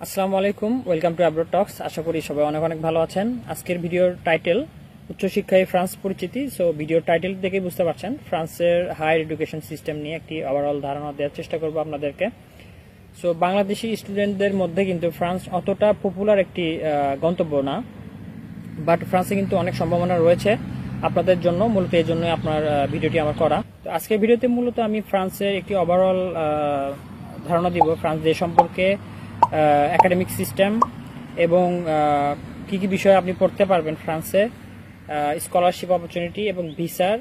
আসসালামু আলাইকুম, welcome to আব্রোড টক্স। আশা করি সবাই অনেক অনেক ভালো আছেন। আজকের ভিডিওর টাইটেল উচ্চশিক্ষায় ফ্রান্স পরিচিতি। সো ভিডিওর টাইটেল দেখেই বুঝতে পারছেন ফ্রান্সের হায়ার এডুকেশন সিস্টেম নিয়ে একটি ওভারঅল ধারণা দেওয়ার চেষ্টা করব আপনাদেরকে। সো বাংলাদেশি স্টুডেন্টদের মধ্যে কিন্তু ফ্রান্স অতটা পপুলার একটি গন্তব্য না, বাট ফ্রান্সে কিন্তু অনেক সম্ভাবনা রয়েছে আপনাদের জন্য। মূলত এই জন্যই আপনার ভিডিওটি আমার করা। তো আজকের ভিডিওতে মূলত আমি ফ্রান্সের একটি ওভারঅল ধারণা দিব, ফ্রান্স দেশ সম্পর্কে, একাডেমিক সিস্টেম এবং কি কি বিষয় আপনি পড়তে পারবেন ফ্রান্সে, স্কলারশিপ অপরচুনিটি এবং ভিসার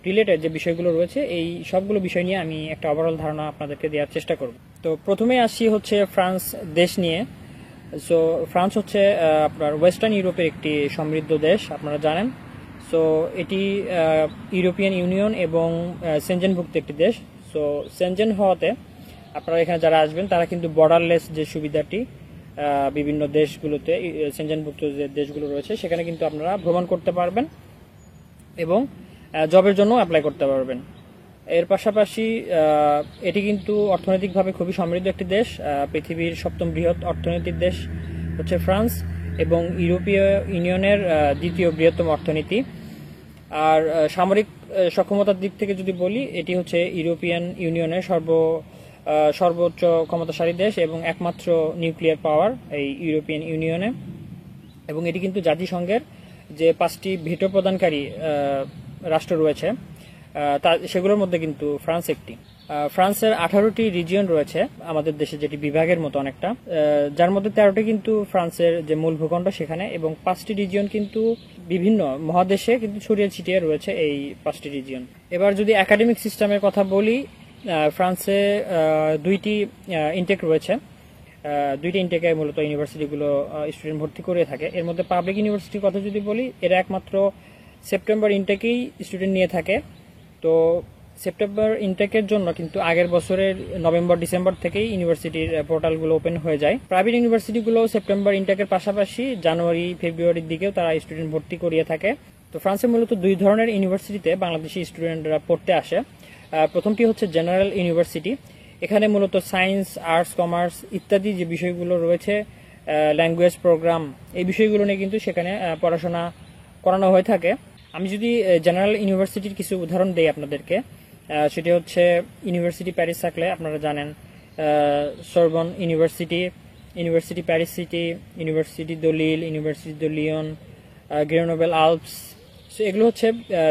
রিলেটেড যে বিষয়গুলো রয়েছে, এই সবগুলো বিষয় নিয়ে আমি একটা ওভারঅল ধারণা আপনাদেরকে দেওয়ার চেষ্টা করব। তো প্রথমে আসি হচ্ছে ফ্রান্স দেশ নিয়ে। সো ফ্রান্স হচ্ছে আপনার ওয়েস্টার্ন ইউরোপের একটি সমৃদ্ধ দেশ, আপনারা জানেন। সো এটি ইউরোপিয়ান ইউনিয়ন এবং সেনজেনভুক্ত একটি দেশ। সো সেনজেন হওয়াতে আপনারা এখানে যারা আসবেন তারা কিন্তু বর্ডারলেস যে সুবিধাটি বিভিন্ন দেশগুলোতে, সেনজেনভুক্ত যে দেশগুলো রয়েছে সেখানে কিন্তু আপনারা ভ্রমণ করতে পারবেন এবং জবের জন্য অ্যাপ্লাই করতে পারবেন। এর পাশাপাশি এটি কিন্তু অর্থনৈতিকভাবে খুবই সমৃদ্ধ একটি দেশ। পৃথিবীর সপ্তম বৃহৎ অর্থনৈতিক দেশ হচ্ছে ফ্রান্স এবং ইউরোপীয় ইউনিয়নের দ্বিতীয় বৃহত্তম অর্থনীতি। আর সামরিক সক্ষমতার দিক থেকে যদি বলি, এটি হচ্ছে ইউরোপিয়ান ইউনিয়নের সর্বোচ্চ ক্ষমতাশালী দেশ এবং একমাত্র নিউক্লিয়ার পাওয়ার এই ইউরোপিয়ান ইউনিয়নে। এবং এটি কিন্তু জাতিসংঘের যে 5টি ভেটো প্রদানকারী রাষ্ট্র রয়েছে সেগুলোর মধ্যে কিন্তু ফ্রান্স একটি। ফ্রান্সের 18টি রিজিয়ন রয়েছে আমাদের দেশে, যেটি বিভাগের মতো অনেকটা, যার মধ্যে 13টি কিন্তু ফ্রান্সের যে মূল ভূখণ্ড সেখানে, এবং 5টি রিজিয়ন কিন্তু বিভিন্ন মহাদেশে কিন্তু ছড়িয়ে ছিটিয়ে রয়েছে এই 5টি রিজিয়ন। এবার যদি একাডেমিক সিস্টেমের কথা বলি, ফ্রান্সে 2টি ইনটেক রয়েছে। 2টি ইনটেকে মূলত ইউনিভার্সিটিগুলো স্টুডেন্ট ভর্তি করে থাকে। এর মধ্যে পাবলিক ইউনিভার্সিটির কথা যদি বলি, এরা একমাত্র সেপ্টেম্বর ইনটেকেই স্টুডেন্ট নিয়ে থাকে। তো সেপ্টেম্বর ইনটেকের জন্য কিন্তু আগের বছরের নভেম্বর ডিসেম্বর থেকেই ইউনিভার্সিটির পোর্টালগুলো ওপেন হয়ে যায়। প্রাইভেট ইউনিভার্সিটিগুলো সেপ্টেম্বর ইনটেকের পাশাপাশি জানুয়ারি ফেব্রুয়ারির দিকেও তারা স্টুডেন্ট ভর্তি করিয়ে থাকে। তো ফ্রান্সে মূলত 2 ধরনের ইউনিভার্সিটিতে বাংলাদেশি স্টুডেন্টরা পড়তে আসে। প্রথমটি হচ্ছে জেনারেল ইউনিভার্সিটি। এখানে মূলত সায়েন্স, আর্টস, কমার্স ইত্যাদি যে বিষয়গুলো রয়েছে, ল্যাঙ্গুয়েজ প্রোগ্রাম, এই বিষয়গুলো নিয়ে কিন্তু সেখানে পড়াশোনা করানো হয়ে থাকে। আমি যদি জেনারেল ইউনিভার্সিটির কিছু উদাহরণ দেই আপনাদেরকে, সেটি হচ্ছে ইউনিভার্সিটি প্যারিস সাকলে, আপনারা জানেন, Sorbonne university, university Paris city, university দলিল, university de Lyon, Grenoble Alpes. So এগুলো হচ্ছে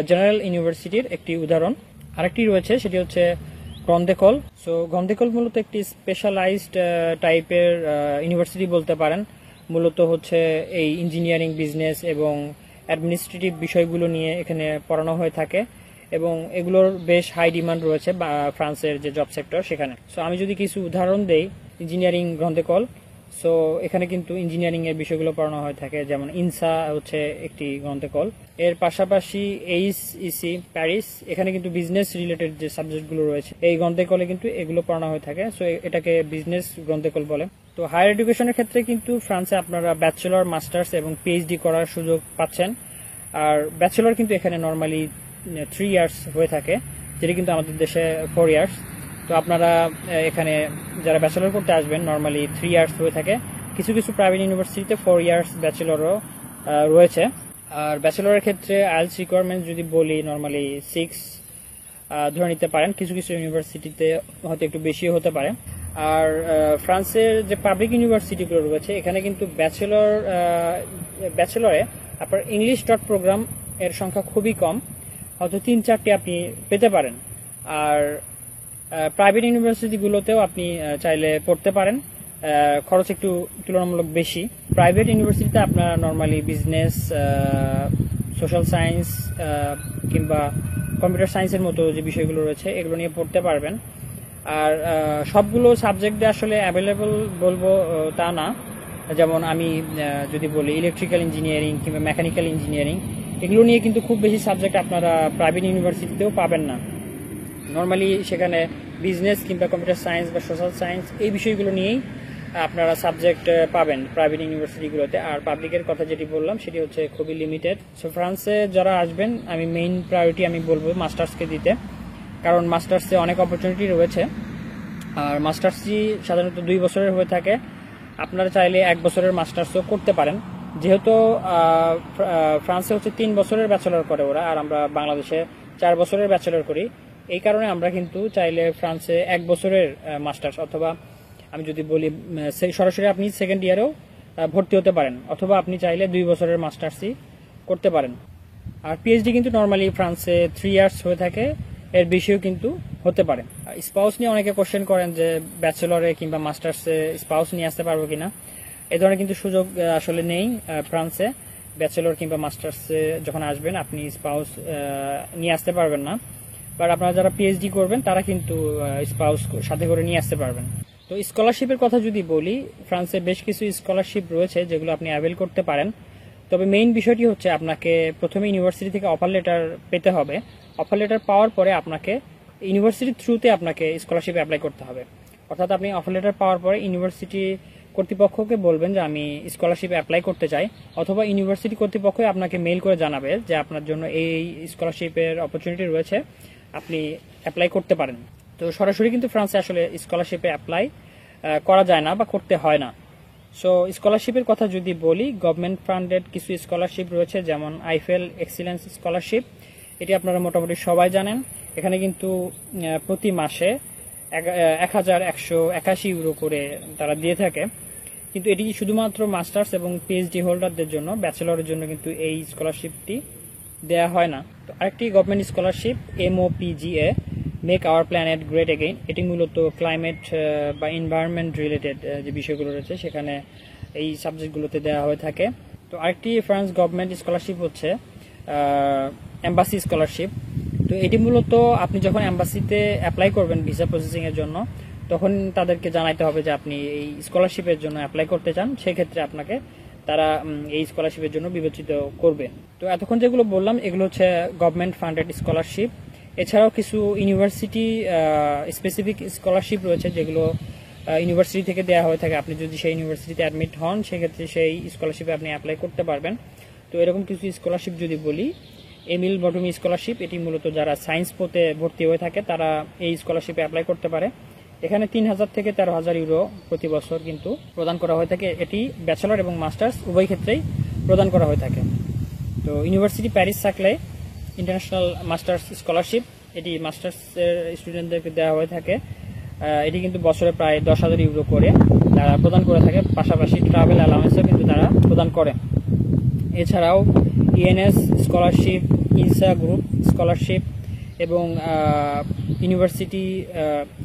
জেনারেল ইউনিভার্সিটির একটি উদাহরণ। আরেকটি রয়েছে, সেটি হচ্ছে grand ecole. So grand ecole মূলত একটি স্পেশালাইজড টাইপের ইউনিভার্সিটি বলতে পারেন। মূলত হচ্ছে এই ইঞ্জিনিয়ারিং, বিজনেস এবং অ্যাডমিনিস্ট্রেটিভ বিষয়গুলো নিয়ে এখানে পড়ানো হয়ে থাকে এবং এগুলোর বেশ হাই ডিমান্ড রয়েছে ফ্রান্সের যে জব সেক্টর সেখানে। সো আমি যদি কিছু উদাহরণ দেই, ইঞ্জিনিয়ারিং গ্রান্ড একোল, সো এখানে কিন্তু ইঞ্জিনিয়ারিং এর বিষয়গুলো পড়ানো হয়ে থাকে, যেমন ইনসা হচ্ছে একটি গ্রান্ড একোল। এর পাশাপাশি এইচইসি প্যারিস, এখানে কিন্তু বিজনেস রিলেটেড যে সাবজেক্টগুলো রয়েছে এই গ্রান্ড একোলে কিন্তু এগুলো পড়ানো হয়ে থাকে। সো এটাকে বিজনেস গ্রান্ড একোল বলে। তো হায়ার এডুকেশনের ক্ষেত্রে কিন্তু ফ্রান্সে আপনারা ব্যাচেলর, মাস্টার্স এবং পিএইচডি করার সুযোগ পাচ্ছেন। আর ব্যাচেলর কিন্তু এখানে নর্মালি 3 ইয়ার্স হয়ে থাকে, যেটি কিন্তু আমাদের দেশে 4 ইয়ার্স। তো আপনারা এখানে যারা ব্যাচেলর করতে আসবেন নর্মালি 3 ইয়ার্স হয়ে থাকে। কিছু কিছু প্রাইভেট ইউনিভার্সিটিতে 4 ইয়ার্স ব্যাচেলরও রয়েছে। আর ব্যাচেলরের ক্ষেত্রে আইএলটিএস রিকোয়ারমেন্ট যদি বলি, নর্মালি 6 ধরে নিতে পারেন। কিছু কিছু ইউনিভার্সিটিতে হয়তো একটু বেশিও হতে পারে। আর ফ্রান্সের যে পাবলিক ইউনিভার্সিটিগুলো রয়েছে এখানে কিন্তু ব্যাচেলরে আপনার ইংলিশ ডট প্রোগ্রাম এর সংখ্যা খুবই কম, হয়তো 3-4টি আপনি পেতে পারেন। আর প্রাইভেট ইউনিভার্সিটিগুলোতেও আপনি চাইলে পড়তে পারেন, খরচ একটু তুলনামূলক বেশি। প্রাইভেট ইউনিভার্সিটিতে আপনারা নর্মালি বিজনেস, সোশ্যাল সায়েন্স কিংবা কম্পিউটার সায়েন্সের মতো যে বিষয়গুলো রয়েছে এগুলো নিয়ে পড়তে পারবেন। আর সবগুলো সাবজেক্টে আসলে অ্যাভেলেবল বলবো তা না। যেমন আমি যদি বলি ইলেকট্রিক্যাল ইঞ্জিনিয়ারিং কিংবা মেকানিক্যাল ইঞ্জিনিয়ারিং, এগুলো নিয়ে কিন্তু খুব বেশি সাবজেক্ট আপনারা প্রাইভেট ইউনিভার্সিটিতেও পাবেন না। নর্মালি সেখানে বিজনেস কিংবা কম্পিউটার সায়েন্স বা সোশ্যাল সায়েন্স এই বিষয়গুলো নিয়েই আপনারা সাবজেক্ট পাবেন প্রাইভেট ইউনিভার্সিটিগুলোতে। আর পাবলিকের কথা যেটি বললাম সেটি হচ্ছে খুবই লিমিটেড। সো ফ্রান্সে যারা আসবেন আমি মেইন প্রায়োরিটি আমি বলবো মাস্টার্সকে দিতে, কারণ মাস্টার্সে অনেক অপরচুনিটি রয়েছে। আর মাস্টার্সটি সাধারণত 2 বছরের হয়ে থাকে। আপনারা চাইলে 1 বছরের মাস্টার্সও করতে পারেন। যেহেতু ফ্রান্সে হচ্ছে 3 বছরের ব্যাচেলর করে ওরা, আর আমরা বাংলাদেশে 4 বছরের ব্যাচেলর করি। এই কারণে আমরা কিন্তু চাইলে ফ্রান্সে 1 বছরের মাস্টার্স, অথবা আমি যদি বলি সরাসরি আপনি সেকেন্ড ইয়ারেও ভর্তি হতে পারেন, অথবা আপনি চাইলে 2 বছরের মাস্টার্সই করতে পারেন। আর পিএইচডি কিন্তু নর্মালি ফ্রান্সে 3 ইয়ার্স হয়ে থাকে, এর বেশিও কিন্তু হতে পারে। স্পাউস নিয়ে অনেকে কোশ্চেন করেন যে ব্যাচেলরে কিংবা মাস্টার্সে স্পাউস নিয়ে আসতে পারবো কিনা। এই ধরনের কিন্তু সুযোগ আসলে নেই ফ্রান্সে। ব্যাচেলর কিংবা মাস্টার্সে যখন আসবেন আপনি স্পাউস নিয়ে আসতে পারবেন না, বাট আপনারা যারা পিএইচডি করবেন তারা কিন্তু স্পাউস সাথে করে নিয়ে আসতে পারবেন। তো স্কলারশিপের কথা যদি বলি, ফ্রান্সে বেশ কিছু স্কলারশিপ রয়েছে যেগুলো আপনি অ্যাভেল করতে পারেন। তবে মেইন বিষয়টি হচ্ছে আপনাকে প্রথমে ইউনিভার্সিটি থেকে অফার লেটার পেতে হবে। অফার লেটার পাওয়ার পরে আপনাকে ইউনিভার্সিটির থ্রুতে আপনাকে স্কলারশিপ অ্যাপ্লাই করতে হবে। অর্থাৎ আপনি অফার লেটার পাওয়ার পরে ইউনিভার্সিটি কর্তৃপক্ষকে বলবেন যে আমি স্কলারশিপ অ্যাপ্লাই করতে চাই, অথবা ইউনিভার্সিটি কর্তৃপক্ষ আপনাকে মেইল করে জানাবে যে আপনার জন্য এই স্কলারশিপের অপরচুনিটি রয়েছে, আপনি অ্যাপ্লাই করতে পারেন। তো সরাসরি কিন্তু ফ্রান্সে আসলে স্কলারশিপে অ্যাপ্লাই করা যায় না বা করতে হয় না। সো স্কলারশিপের কথা যদি বলি, গভর্নমেন্ট ফান্ডেড কিছু স্কলারশিপ রয়েছে, যেমন আইফেল এক্সিলেন্স স্কলারশিপ। এটি আপনারা মোটামুটি সবাই জানেন। এখানে কিন্তু প্রতি মাসে 1181 ইউরো করে তারা দিয়ে থাকে। কিন্তু এটি শুধুমাত্র মাস্টার্স এবং পিএইচডি হোল্ডারদের জন্য, ব্যাচেলরের জন্য কিন্তু এই স্কলারশিপটি দেয়া হয় না। তো আরেকটি government scholarship MOPGA, make our planet great again. এটি মূলত ক্লাইমেট বা এনভায়রনমেন্ট রিলেটেড যে বিষয়গুলো রয়েছে সেখানে এই সাবজেক্টগুলোতে দেওয়া হয়ে থাকে। তো আরেকটি ফ্রান্স গভর্নমেন্ট স্কলারশিপ হচ্ছে এম্বাসি স্কলারশিপ। তো এটি মূলত আপনি যখন এম্বাসিতে অ্যাপ্লাই করবেন ভিসা প্রসেসিং এর জন্য, তখন তাদেরকে জানাইতে হবে যে আপনি এই স্কলারশিপের জন্য অ্যাপ্লাই করতে চান। সেক্ষেত্রে আপনাকে তারা এই স্কলারশিপের জন্য বিবেচিত করবে। তো এতক্ষণ যেগুলো বললাম এগুলো হচ্ছে গভর্নমেন্ট ফান্ডেড স্কলারশিপ। এছাড়াও কিছু ইউনিভার্সিটি স্পেসিফিক স্কলারশিপ রয়েছে যেগুলো ইউনিভার্সিটি থেকে দেওয়া হয়ে থাকে। আপনি যদি সেই ইউনিভার্সিটিতে অ্যাডমিট হন, সেক্ষেত্রে সেই স্কলারশিপে আপনি অ্যাপ্লাই করতে পারবেন। তো এরকম কিছু স্কলারশিপ যদি বলি, এমিল বটমি স্কলারশিপ, এটি মূলত যারা সায়েন্স পোতে ভর্তি হয়ে থাকে তারা এই স্কলারশিপে অ্যাপ্লাই করতে পারে। এখানে 3000 থেকে 13,000 ইউরো প্রতি বছর কিন্তু প্রদান করা হয়ে থাকে। এটি ব্যাচেলর এবং মাস্টার্স উভয় ক্ষেত্রেই প্রদান করা হয়ে থাকে। তো university Paris Saclay international masters scholarship, এটি মাস্টার্সের স্টুডেন্টদেরকে দেওয়া হয়ে থাকে। এটি কিন্তু বছরে প্রায় 10,000 ইউরো করে তারা প্রদান করে থাকে, পাশাপাশি ট্রাভেল অ্যালাউন্সও কিন্তু তারা প্রদান করে। এছাড়াও ইএনএস স্কলারশিপ, ইনসা গ্রুপ স্কলারশিপ এবং ইউনিভার্সিটি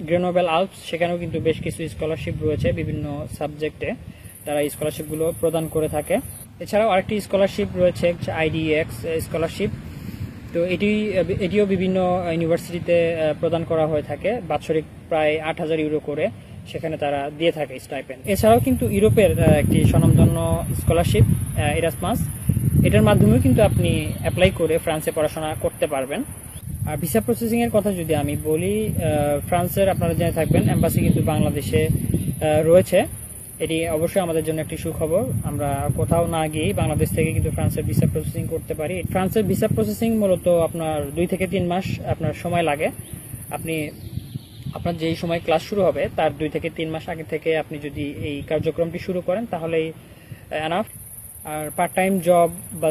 গ্রেনোবেল আল্পস, সেখানেও কিন্তু বেশ কিছু স্কলারশিপ রয়েছে বিভিন্ন সাবজেক্টে, তারা এই স্কলারশিপগুলো প্রদান করে থাকে। এছাড়াও আরেকটি স্কলারশিপ রয়েছে IDEX স্কলারশিপ। তো এটিও বিভিন্ন ইউনিভার্সিটিতে প্রদান করা হয়ে থাকে, বাৎসরিক প্রায় 8,000 ইউরো করে সেখানে তারা দিয়ে থাকে স্টাইপেন্ড। এছাড়াও কিন্তু ইউরোপের একটি স্বনামধন্য স্কলারশিপ এরাসমাস, এটার মাধ্যমেও কিন্তু আপনি অ্যাপ্লাই করে ফ্রান্সে পড়াশোনা করতে পারবেন। আর ভিসা প্রসেসিং এর কথা যদি আমি বলি, ফ্রান্সের আপনারা জেনে থাকবেন এম্বাসি কিন্তু বাংলাদেশে রয়েছে। এটি অবশ্যই আমাদের জন্য একটি সুখবর। আমরা কোথাও না গিয়েই বাংলাদেশ থেকে কিন্তু ফ্রান্সের ভিসা প্রসেসিং করতে পারি। ফ্রান্সের ভিসা প্রসেসিং মূলত আপনার 2 থেকে 3 মাস আপনার সময় লাগে। আপনার যেই সময় ক্লাস শুরু হবে তার 2 থেকে 3 মাস আগে থেকে আপনি যদি এই কার্যক্রমটি শুরু করেন তাহলেই এনাফ। আর পার্ট টাইম জব বা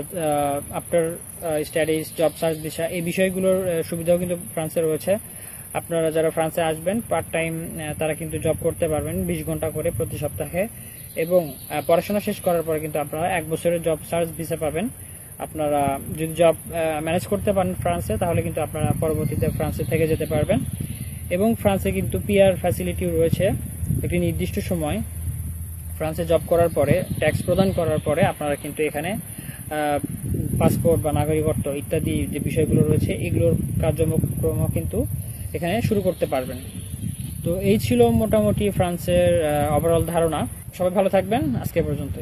after studies, job search visa, এই বিষয়গুলোর সুবিধাও কিন্তু ফ্রান্সে রয়েছে। আপনারা যারা ফ্রান্সে আসবেন পার্ট টাইম তারা কিন্তু জব করতে পারবেন 20 ঘন্টা করে প্রতি সপ্তাহে, এবং পড়াশোনা শেষ করার পরে কিন্তু আপনারা 1 বছরের জব সার্চ ভিসা পাবেন। আপনারা যদি জব ম্যানেজ করতে পারেন ফ্রান্সে, তাহলে কিন্তু আপনারা পরবর্তীতে ফ্রান্সে থেকে যেতে পারবেন। এবং ফ্রান্সে কিন্তু পিআর ফ্যাসিলিটিও রয়েছে। একটি নির্দিষ্ট সময় ফ্রান্সে জব করার পরে, ট্যাক্স প্রদান করার পরে আপনারা কিন্তু এখানে পাসপোর্ট বা নাগরিকত্ব ইত্যাদি যে বিষয়গুলো রয়েছে এগুলোর কার্যক্রম কিন্তু এখানে শুরু করতে পারবেন। তো এই ছিল মোটামুটি ফ্রান্সের ওভারঅল ধারণা। সবাই ভালো থাকবেন, আজকে পর্যন্ত।